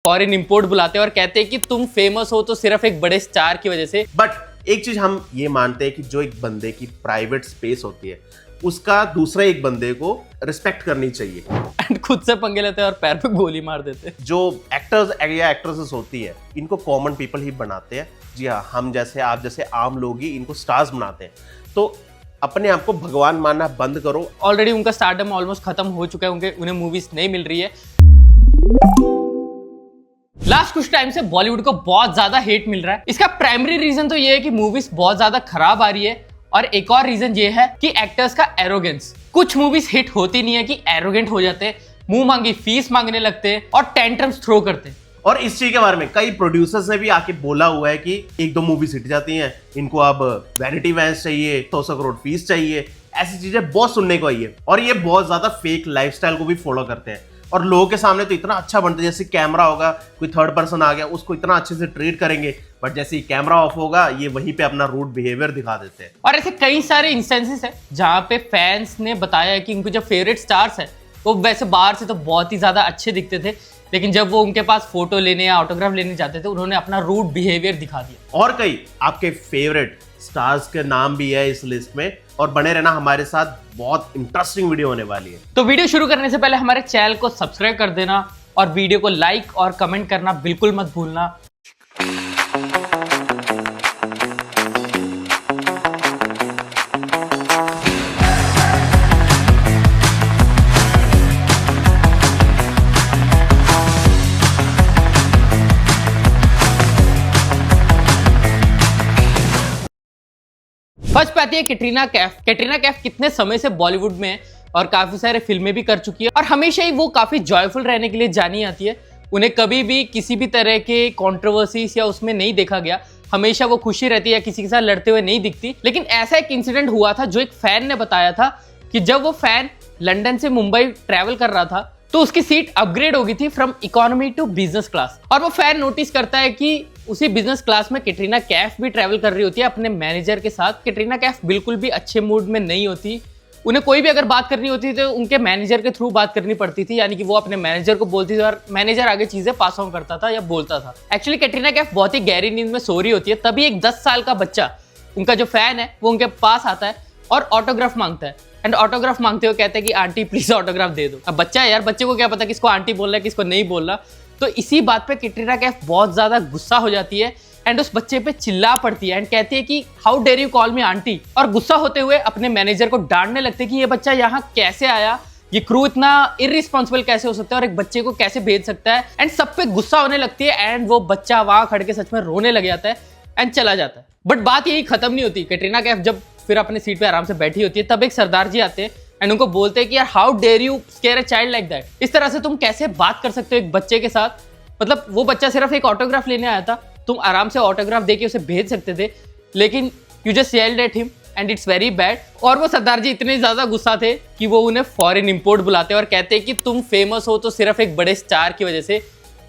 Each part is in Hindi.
फॉरेन इंपोर्ट बुलाते हैं और कहते हैं कि तुम फेमस हो तो सिर्फ एक बड़े स्टार की वजह से। बट एक चीज हम ये मानते हैं कि जो एक बंदे की प्राइवेट स्पेस होती है उसका दूसरे एक बंदे को रिस्पेक्ट करनी चाहिए। एंड खुद से पंगे लेते हैं और पैर पे गोली मार देते हैं। जो एक्टर्स या एक्ट्रेसेस होती है इनको कॉमन पीपल ही बनाते हैं। जी हाँ, हम जैसे आप जैसे आम लोग ही इनको स्टार्स बनाते हैं। तो अपने आप को भगवान मानना बंद करो। ऑलरेडी उनका स्टारडम ऑलमोस्ट खत्म हो चुका है, उन्हें मूवीज नहीं मिल रही है। लास्ट कुछ टाइम से बॉलीवुड को बहुत ज्यादा हेट मिल रहा है। इसका प्राइमरी रीजन तो ये है कि मूवीज बहुत ज्यादा खराब आ रही है, और एक और रीजन ये है कि एक्टर्स का एरोगेंस। कुछ मूवीज हिट होती नहीं है कि एरोगेंट हो जाते हैं, मुंह मांगी फीस मांगने लगते हैं और टेंट्रम्स थ्रो करते हैं। और इस चीज के बारे में कई प्रोड्यूसर्स ने भी आके बोला हुआ है कि एक दो मूवीज हिट जाती हैं, इनको अब वैनिटी वैन्स चाहिए, 100 करोड़ फीस चाहिए, ऐसी चीजें बहुत सुनने को आई है। और ये बहुत ज्यादा फेक लाइफस्टाइल को भी फॉलो करते हैं और लोगों के सामने तो इतना अच्छा बनता है, जैसे कैमरा होगा, कोई थर्ड पर्सन आ गया उसको इतना अच्छे से ट्रीट करेंगे, बट जैसे ही कैमरा ऑफ होगा ये वहीं पे अपना रूड बिहेवियर दिखा देते हैं। और ऐसे कई सारे इंस्टेंसेस है जहां पे फैंस ने बताया है कि उनके जो फेवरेट स्टार्स है वो वैसे बाहर से तो बहुत ही ज्यादा अच्छे दिखते थे, लेकिन जब वो उनके पास फोटो लेने या ऑटोग्राफ लेने जाते थे उन्होंने अपना रूड बिहेवियर दिखा दिया। और कई आपके फेवरेट स्टार्स के नाम भी है इस लिस्ट में, और बने रहना हमारे साथ, बहुत इंटरेस्टिंग वीडियो होने वाली है। तो वीडियो शुरू करने से पहले हमारे चैनल को सब्सक्राइब कर देना और वीडियो को लाइक और कमेंट करना बिल्कुल मत भूलना। फर्स्ट पे आती है कैटरीना कैफ। कैटरीना कैफ कितने समय से बॉलीवुड में है और काफी सारे फिल्में भी कर चुकी है, और हमेशा ही वो काफी जॉयफुल रहने के लिए जानी आती है। उन्हें कभी भी किसी भी तरह के कंट्रोवर्सीज या उसमें नहीं देखा गया, हमेशा वो खुशी रहती है, किसी के साथ लड़ते हुए नहीं दिखती। लेकिन ऐसा एक इंसिडेंट हुआ था जो एक फैन ने बताया था कि जब वो फैन लंदन से मुंबई ट्रैवल कर रहा था तो उसकी सीट अपग्रेड हो गई थी from economy to business class, और वो फैन नोटिस करता है कि उसी बिजनेस क्लास में कैटरीना कैफ भी ट्रैवल कर रही होती है अपने मैनेजर के साथ। कैटरीना कैफ बिल्कुल भी अच्छे मूड में नहीं होती, उन्हें कोई भी अगर बात करनी होती तो उनके मैनेजर के थ्रू बात करनी पड़ती थी, यानी कि वो अपने मैनेजर को बोलती थी और मैनेजर आगे चीजें पास ऑन करता था या बोलता था। एक्चुअली कैटरीना कैफ बहुत ही गहरी नींद में सो रही होती है, तभी एक 10 साल का बच्चा, उनका जो फैन है, वो उनके पास आता है और ऑटोग्राफ मांगता है। एंड ऑटोग्राफ मांगते हुए कहते हैं कि आंटी प्लीज ऑटोग्राफ दे दो। अब बच्चा है यार, बच्चे को क्या पता किसको आंटी बोल रहा है किसको नहीं बोल रहा। तो इसी बात पे कैटरीना कैफ बहुत ज्यादा गुस्सा हो जाती है एंड उस बच्चे पे चिल्ला पड़ती है एंड कहती है कि how dare you call me aunty, और गुस्सा होते हुए अपने मैनेजर को डांटने लगते हैं कि ये बच्चा यहाँ कैसे आया, ये क्रू इतना इररिस्पॉन्सिबल कैसे हो सकता है और एक बच्चे को कैसे भेज सकता है। एंड सब पे गुस्सा होने लगती है एंड वो बच्चा वहां खड़ के सच में रोने लग जाता है एंड चला जाता है। बट बात यही खत्म नहीं होती। कैटरीना कैफ जब फिर अपनी सीट पे आराम से बैठी होती है तब एक सरदार जी आते हैं एंड उनको बोलते हैं कि यार how dare you scare a child like that, इस तरह से तुम कैसे बात कर सकते हो एक बच्चे के साथ। मतलब वो बच्चा सिर्फ एक ऑटोग्राफ लेने आया था, तुम आराम से ऑटोग्राफ देके उसे भेज सकते थे, लेकिन you just yelled at him and it's very bad. और वो सरदार जी इतने ज्यादा गुस्सा थे कि वो उन्हें फॉरेन इंपोर्ट बुलाते हैं और कहते हैं कि तुम फेमस हो तो सिर्फ एक बड़े स्टार की वजह से,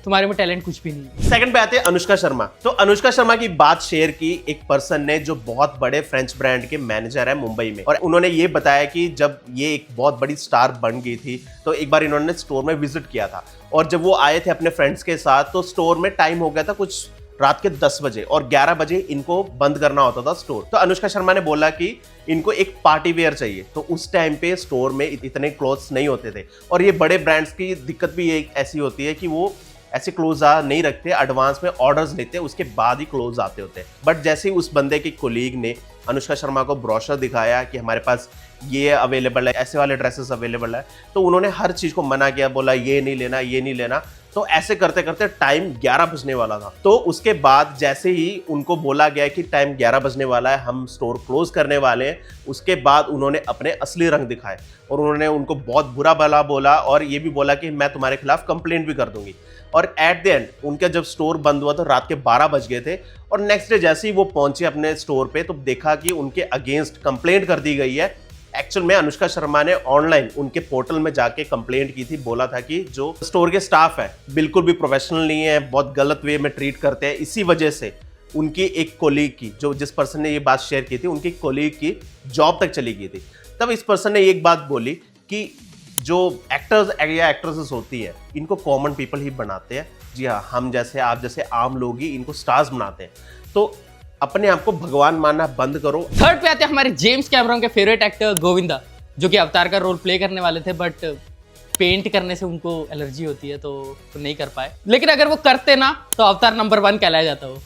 तुम्हारे में टैलेंट कुछ भी नहीं है। सेकंड पे आते हैं अनुष्का शर्मा। तो अनुष्का शर्मा की बात शेयर की एक पर्सन ने जो बहुत बड़े फ्रेंच ब्रांड के मैनेजर है मुंबई में, और उन्होंने ये बताया कि जब ये एक बहुत बड़ी स्टार बन गई थी तो एक बार इन्होंने स्टोर में विजिट किया था, और जब वो आए थे अपने फ्रेंड्स के साथ तो स्टोर में टाइम हो गया था कुछ रात के 10 बजे और 11 बजे इनको बंद करना होता था स्टोर। तो अनुष्का शर्मा ने बोला कि इनको एक पार्टी वेयर चाहिए, तो उस टाइम पे स्टोर में इतने क्लोथ्स नहीं होते थे, और ये बड़े ब्रांड्स की दिक्कत भी एक ऐसी होती है कि वो ऐसे क्लोज नहीं रखते, एडवांस में ऑर्डर्स लेते हैं, उसके बाद ही क्लोज आते होते हैं। बट जैसे ही उस बंदे की कोलीग ने अनुष्का शर्मा को ब्रोशर दिखाया कि हमारे पास ये अवेलेबल है, ऐसे वाले ड्रेसेस अवेलेबल है, तो उन्होंने हर चीज़ को मना किया, बोला ये नहीं लेना, ये नहीं लेना। तो ऐसे करते करते टाइम 11 बजने वाला था। तो उसके बाद जैसे ही उनको बोला गया कि टाइम 11 बजने वाला है, हम स्टोर क्लोज करने वाले हैं, उसके बाद उन्होंने अपने असली रंग दिखाए और उन्होंने उनको बहुत बुरा भला बोला और ये भी बोला कि मैं तुम्हारे खिलाफ कंप्लेंट भी कर दूंगी। और एट द एंड उनका जब स्टोर बंद हुआ तो रात के 12 बज गए थे, और नेक्स्ट डे जैसे ही वो पहुंचे अपने स्टोर पे तो देखा कि उनके अगेंस्ट कंप्लेंट कर दी गई है। एक्चुअल में अनुष्का शर्मा ने ऑनलाइन उनके पोर्टल में जाके कंप्लेंट की थी, बोला था कि जो स्टोर के स्टाफ है बिल्कुल भी प्रोफेशनल नहीं है, बहुत गलत वे में ट्रीट करते हैं। इसी वजह से उनकी एक कोलीग की, जो जिस पर्सन ने ये बात शेयर की थी, उनकी कोलीग की जॉब तक चली गई थी। तब इस पर्सन ने एक बात बोली कि जो एक्टर्स या एक्ट्रेसेस होती है इनको कॉमन पीपल ही बनाते हैं। जी हाँ, हम जैसे आप जैसे आम लोग ही इनको स्टार्स बनाते हैं। तो अपने आप को भगवान मानना बंद करो। थर्ड पे आते हैं हमारे जेम्स कैमरन के फेवरेट एक्टर गोविंदा, जो कि अवतार का रोल प्ले करने वाले थे, बट पेंट करने से उनको एलर्जी होती है तो नहीं कर पाए। लेकिन अगर वो करते ना तो अवतार नंबर 1 कहलाया जाता वो।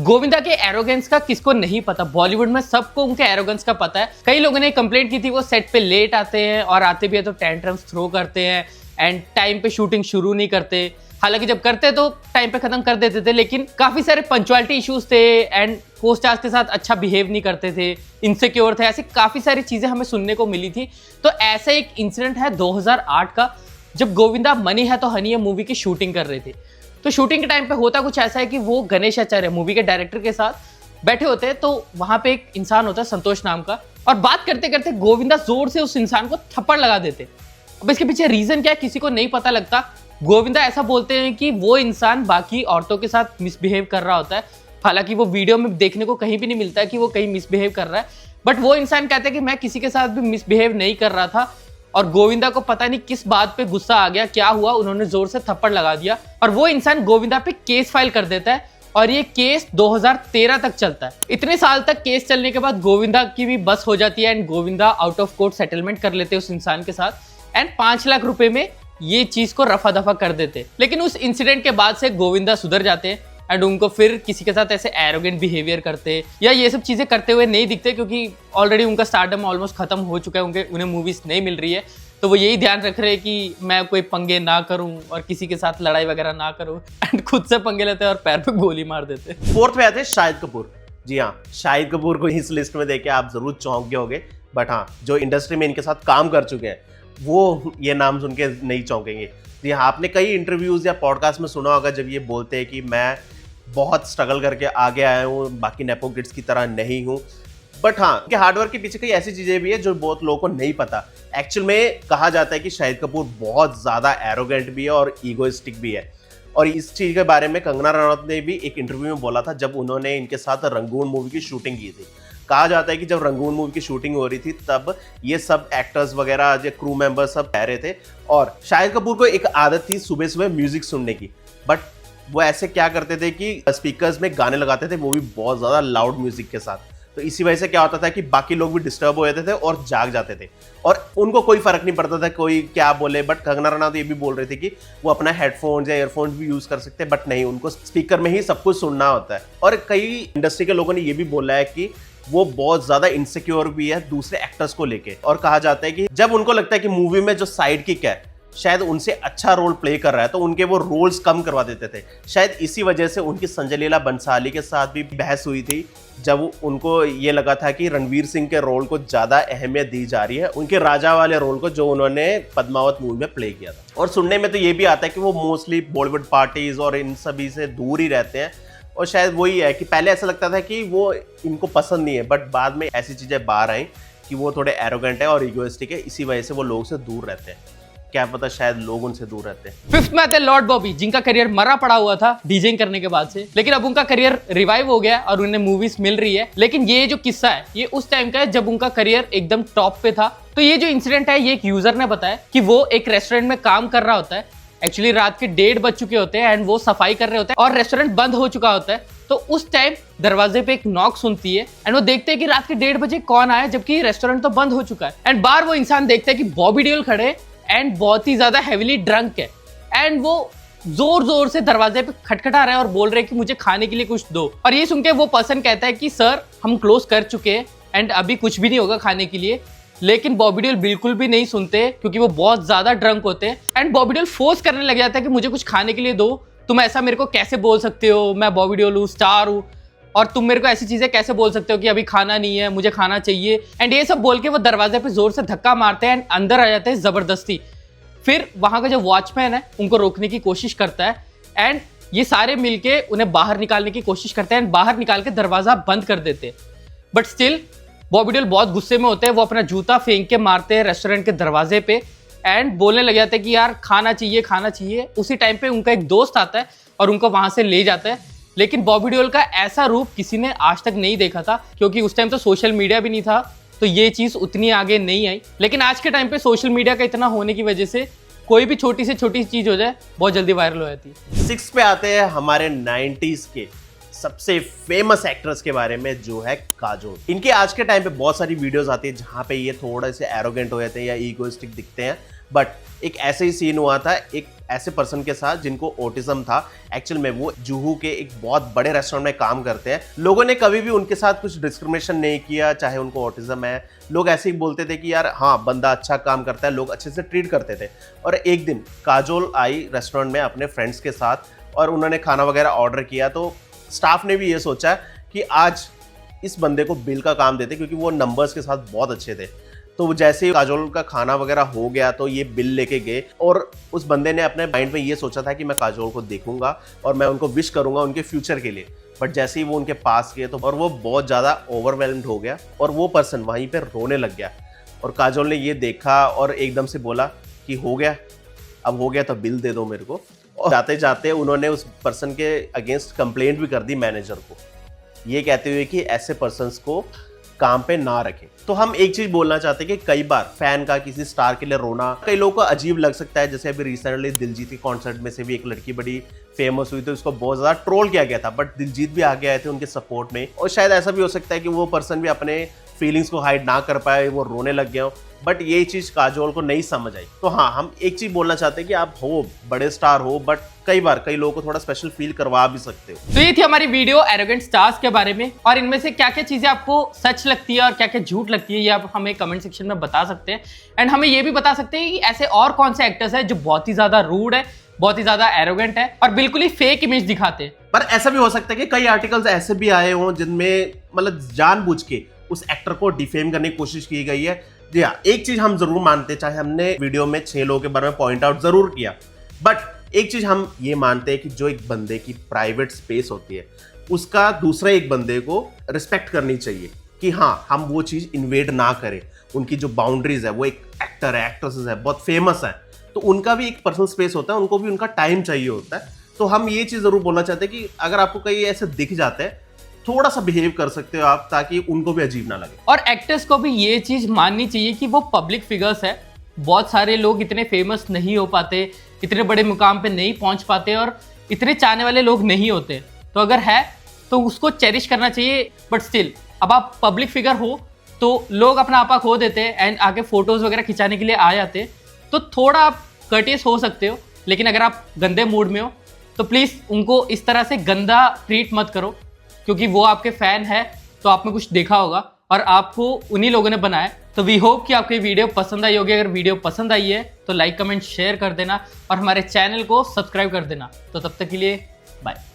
गोविंदा के एरोगेंस का किसको नहीं पता, बॉलीवुड में सबको उनके एरोगेंस का पता है। कई लोगों ने कंप्लेंट की थी वो सेट पे लेट आते हैं और आते भी है तो टेंट्रम्स थ्रो करते हैं एंड टाइम पे शूटिंग शुरू नहीं करते। हालांकि जब करते तो टाइम पे खत्म कर देते थे, लेकिन काफी सारे पंक्चुअलिटी इश्यूज थे एंड को स्टार्स के साथ अच्छा बिहेव नहीं करते थे, इनसिक्योर थे, ऐसी काफी सारी चीजें हमें सुनने को मिली थी। तो ऐसा एक इंसिडेंट है 2008 का, जब गोविंदा मनी है तो हनी है मूवी की शूटिंग कर रहे थे। तो शूटिंग के टाइम पे होता कुछ ऐसा है कि वो गणेश आचार्य मूवी के डायरेक्टर के साथ बैठे होते हैं, तो वहां पे एक इंसान होता है संतोष नाम का, और बात करते करते गोविंदा जोर से उस इंसान को थप्पड़ लगा देते। अब इसके पीछे रीजन क्या है किसी को नहीं पता लगता। गोविंदा ऐसा बोलते हैं कि वो इंसान बाकी औरतों के साथ मिसबिहेव कर रहा होता है, हालांकि वो वीडियो में देखने को कहीं भी नहीं मिलता है कि वो कहीं मिसबिहेव कर रहा है, बट वो इंसान कहते हैं कि मैं किसी के साथ भी मिसबिहेव नहीं कर रहा था। और गोविंदा को पता नहीं किस बात पे गुस्सा आ गया, क्या हुआ, उन्होंने जोर से थप्पड़ लगा दिया और वो इंसान गोविंदा पे केस फाइल कर देता है और ये केस 2013 तक चलता है। इतने साल तक केस चलने के बाद गोविंदा की भी बस हो जाती है and Govinda out of court settlement कर लेते हैं उस इंसान के साथ एंड 5 लाख रुपए में ये चीज को रफा दफा कर देते। लेकिन उस इंसिडेंट के बाद से गोविंदा सुधर जाते हैं एंड उनको फिर किसी के साथ ऐसे एरोगेंट बिहेवियर करते या ये सब चीजें करते हुए नहीं दिखते, क्योंकि ऑलरेडी उनका स्टारडम ऑलमोस्ट खत्म हो चुका है, उन्हें मूवीज नहीं मिल रही है। तो वो यही ध्यान रख रहे हैं कि मैं कोई पंगे ना करूं और किसी के साथ लड़ाई वगैरह ना करूं एंड खुद से पंगे लेते हैं और पैर पे गोली मार देते हैं। फोर्थ पे आते हैं शाहिद कपूर। जी हाँ, शाहिद कपूर को इस लिस्ट में देख के आप जरूर चौंक गए होंगे, बट हाँ, जो इंडस्ट्री में इनके साथ काम कर चुके हैं वो ये नाम सुन के नहीं चौंकेंगे। जी हाँ, आपने कई इंटरव्यूज या पॉडकास्ट में सुना होगा जब ये बोलते हैं कि मैं बहुत स्ट्रगल करके आगे आया हूँ, बाकी नेपो किड्स की तरह नहीं हूँ। बट हाँ, कि हार्डवर्क के पीछे कई ऐसी चीजें भी है जो बहुत लोगों को नहीं पता। एक्चुअल में कहा जाता है कि शाहिद कपूर बहुत ज्यादा एरोगेंट भी है और ईगोइस्टिक भी है, और इस चीज के बारे में कंगना रनौत ने भी एक इंटरव्यू में बोला था जब उन्होंने इनके साथ रंगून मूवी की शूटिंग की थी। कहा जाता है कि जब रंगून मूवी की शूटिंग हो रही थी तब ये सब एक्टर्स वगैरह जो क्रू मेंबर सब कह रहे थे, और शाहिद कपूर को एक आदत थी सुबह सुबह म्यूजिक सुनने की। बट वो ऐसे क्या करते थे कि स्पीकर्स में गाने लगाते थे, वो भी बहुत ज़्यादा लाउड म्यूजिक के साथ। तो इसी वजह से क्या होता था कि बाकी लोग भी डिस्टर्ब हो जाते थे और जाग जाते थे, और उनको कोई फर्क नहीं पड़ता था कोई क्या बोले। बट कंगना रनौत ये भी बोल रही थी कि वो अपना हेडफोन्स या ईयरफोन्स भी यूज़ कर सकते हैं, बट नहीं, उनको स्पीकर में ही सब कुछ सुनना होता है। और कई इंडस्ट्री के लोगों ने ये भी बोला है कि वो बहुत ज़्यादा इनसिक्योर भी है दूसरे एक्टर्स को लेके, और कहा जाता है कि जब उनको लगता है कि मूवी में जो साइड किक है शायद उनसे अच्छा रोल प्ले कर रहा है तो उनके वो रोल्स कम करवा देते थे। शायद इसी वजह से उनकी संजय लीला बंसाली के साथ भी बहस हुई थी, जब उनको ये लगा था कि रणवीर सिंह के रोल को ज़्यादा अहमियत दी जा रही है उनके राजा वाले रोल को जो उन्होंने पद्मावत मूवी में प्ले किया था। और सुनने में तो ये भी आता है कि वो मोस्टली बॉलीवुड पार्टीज और इन सभी से दूर ही रहते हैं, और शायद वही है कि पहले ऐसा लगता था कि वो इनको पसंद नहीं है, बट बाद में ऐसी चीज़ें बाहर आई कि वो थोड़े एरोगेंट है और इगोइस्टिक है, इसी वजह से वो लोगों से दूर रहते हैं। क्या पता शायद लोग उनसे दूर रहते हैं। फिफ्थ में आते हैं लॉर्ड बॉबी, जिनका करियर मरा पड़ा हुआ था डीजेइंग करने के बाद से, लेकिन अब उनका करियर रिवाइव हो गया और उन्हें मूवीज मिल रही है। लेकिन ये जो किस्सा है ये उस टाइम का है जब उनका करियर एकदम टॉप पे था। तो ये जो इंसिडेंट है ये एक यूजर ने बताया कि वो एक रेस्टोरेंट में काम कर रहा होता है, एक्चुअली रात के 1:30 बज चुके होते हैं एंड वो सफाई कर रहे होते हैं और रेस्टोरेंट बंद हो चुका होता है। तो उस टाइम दरवाजे पे एक नॉक सुनती है एंड वो देखते हैं कि रात के 1:30 बजे कौन आया, जबकि रेस्टोरेंट तो बंद हो चुका है। एंड बाहर वो इंसान देखते हैं कि बॉबी देओल खड़े एंड बहुत ही ज्यादा हेविली ड्रंक है एंड वो जोर जोर से दरवाजे पे खटखटा रहा है और बोल रहे हैं कि मुझे खाने के लिए कुछ दो। और ये सुन के वो पर्सन कहता है कि सर हम क्लोज कर चुके हैं एंड अभी कुछ भी नहीं होगा खाने के लिए। लेकिन बॉबी देओल बिल्कुल भी नहीं सुनते क्योंकि वो बहुत ज्यादा ड्रंक होते हैं एंड बॉबी देओल फोर्स करने लग जाता है कि मुझे कुछ खाने के लिए दो, तुम ऐसा मेरे को कैसे बोल सकते हो, मैं बॉबी देओल हूँ, स्टार हूँ, और तुम मेरे को ऐसी चीजें कैसे बोल सकते हो कि अभी खाना नहीं है, मुझे खाना चाहिए। एंड ये सब बोल के वो दरवाजे पे जोर से धक्का मारते हैं एंड अंदर आ जाते हैं जबरदस्ती। फिर वहां का जो वॉचमैन है उनको रोकने की कोशिश करता है एंड ये सारे मिलके उन्हें बाहर निकालने की कोशिश करते हैं एंड बाहर निकाल के दरवाजा बंद कर देते हैं। बट स्टिल बॉबी देओल बहुत गुस्से में होते हैं, वो अपना जूता फेंक के मारते हैं रेस्टोरेंट के दरवाजे पे एंड बोलने लग जाते हैं कि यार खाना चाहिए खाना चाहिए। उसी टाइम पे उनका एक दोस्त आता है और उनको वहां से ले जाता है। लेकिन बॉबी देओल का ऐसा रूप किसी ने आज तक नहीं देखा था, क्योंकि उस टाइम तो सोशल मीडिया भी नहीं था तो ये चीज़ उतनी आगे नहीं आई। लेकिन आज के टाइम पे सोशल मीडिया का इतना होने की वजह से कोई भी छोटी से छोटी चीज़ हो जाए बहुत जल्दी वायरल हो जाती है। 6 पे आते हैं हमारे 90s के सबसे फेमस एक्ट्रेस के बारे में, जो है काजोल। इनके आज के टाइम पे बहुत सारी वीडियोस आती है जहाँ पे ये थोड़े से एरोगेंट हो जाते हैं या ईगोइस्टिक दिखते हैं, बट एक ऐसे ही सीन हुआ था एक ऐसे पर्सन के साथ जिनको ऑटिज्म था। एक्चुअल में वो जुहू के एक बहुत बड़े रेस्टोरेंट में काम करते हैं। लोगों ने कभी भी उनके साथ कुछ डिस्क्रिमिनेशन नहीं किया, चाहे उनको ऑटिज्म है। लोग ऐसे ही बोलते थे कि यार हाँ बंदा अच्छा काम करता है, लोग अच्छे से ट्रीट करते थे। और एक दिन काजोल आई रेस्टोरेंट में अपने फ्रेंड्स के साथ और उन्होंने खाना वगैरह ऑर्डर किया, तो स्टाफ ने भी ये सोचा कि आज इस बंदे को बिल का काम देते, क्योंकि वो नंबर्स के साथ बहुत अच्छे थे। तो जैसे ही काजोल का खाना वगैरह हो गया तो ये बिल लेके गए और उस बंदे ने अपने माइंड में ये सोचा था कि मैं काजोल को देखूंगा और मैं उनको विश करूंगा उनके फ्यूचर के लिए। बट जैसे ही वो उनके पास गए तो और वो बहुत ज़्यादा ओवरवेल्म्ड हो गया और वो पर्सन वहीं पे रोने लग गया। और काजोल ने ये देखा और एकदम से बोला कि हो गया, अब हो गया तो बिल दे दो मेरे को। और जाते जाते उन्होंने उस पर्सन के अगेंस्ट कंप्लेंट भी कर दी मैनेजर को, ये कहते हुए कि ऐसे पर्सन्स को काम पे ना रखें। तो हम एक चीज बोलना चाहते हैं कि कई बार फैन का किसी स्टार के लिए रोना कई लोगों को अजीब लग सकता है। जैसे अभी रिसेंटली दिलजीत के कॉन्सर्ट में से भी एक लड़की बड़ी फेमस हुई तो उसको बहुत ज्यादा ट्रोल किया गया था, बट दिलजीत भी आगे आए थे उनके सपोर्ट में। और शायद ऐसा भी हो सकता है कि वो पर्सन भी अपने फीलिंग्स को हाइड ना कर पाए, वो रोने लग गया हो, बट ये चीज काजोल को नहीं समझ आई। तो हाँ, हम एक चीज बोलना चाहते हैं कि आप हो बड़े स्टार हो, बट कई बार कई लोगों को थोड़ा स्पेशल फील करवा भी सकते हो। तो ये थी हमारी वीडियो एरोगेंट स्टार्स के बारे में, और इनमें से क्या क्या चीजें आपको सच लगती है और क्या क्या झूठ लगती है ये आप हमें कमेंट सेक्शन में बता सकते हैं। एंड हमें ये भी बता सकते हैं कि ऐसे और कौन से एक्टर्स हैं जो बहुत ही ज्यादा रूड है, बहुत ही ज्यादा एरोगेंट है और बिल्कुल ही फेक इमेज दिखाते हैं। पर ऐसा भी हो सकता है कि कई आर्टिकल्स ऐसे भी आए हों जिनमें मतलब जानबूझ के उस एक्टर को डिफेम करने की कोशिश की गई है। जी हाँ, एक चीज हम जरूर मानते हैं, चाहे हमने वीडियो में 6 लोगों के बारे में पॉइंट आउट जरूर किया, बट एक चीज हम ये मानते हैं कि जो एक बंदे की प्राइवेट स्पेस होती है उसका दूसरे एक बंदे को रिस्पेक्ट करनी चाहिए कि हाँ हम वो चीज इन्वेड ना करें। उनकी जो बाउंड्रीज है, वो एक एक्टर है, एक्ट्रेसेस है, बहुत फेमस है, तो उनका भी एक पर्सनल स्पेस होता है, उनको भी उनका टाइम चाहिए होता है। तो हम ये चीज जरूर बोलना चाहते हैं कि अगर आपको कहीं ऐसे दिख जाते हैं थोड़ा सा बिहेव कर सकते हो आप, ताकि उनको भी अजीब ना लगे। और एक्टर्स को भी ये चीज माननी चाहिए कि वो पब्लिक फिगर्स है। बहुत सारे लोग इतने फेमस नहीं हो पाते, इतने बड़े मुकाम पे नहीं पहुंच पाते और इतने चाहने वाले लोग नहीं होते। तो अगर है तो उसको चेरिश करना चाहिए, बट स्टिल अब आप पब्लिक फिगर हो तो लोग अपना आपा खो देते हैं एंड आगे फोटोज वगैरह खिंचाने के लिए आ जाते हैं। तो थोड़ा आप कर्टियस हो सकते हो, लेकिन अगर आप गंदे मूड में हो तो प्लीज़ उनको इस तरह से गंदा ट्रीट मत करो, क्योंकि वो आपके फैन है तो आप में कुछ देखा होगा और आपको उन्हीं लोगों ने बनाया। तो वी होप कि आपको ये वीडियो पसंद आई होगी। अगर वीडियो पसंद आई है तो लाइक कमेंट शेयर कर देना और हमारे चैनल को सब्सक्राइब कर देना। तो तब तक के लिए बाय।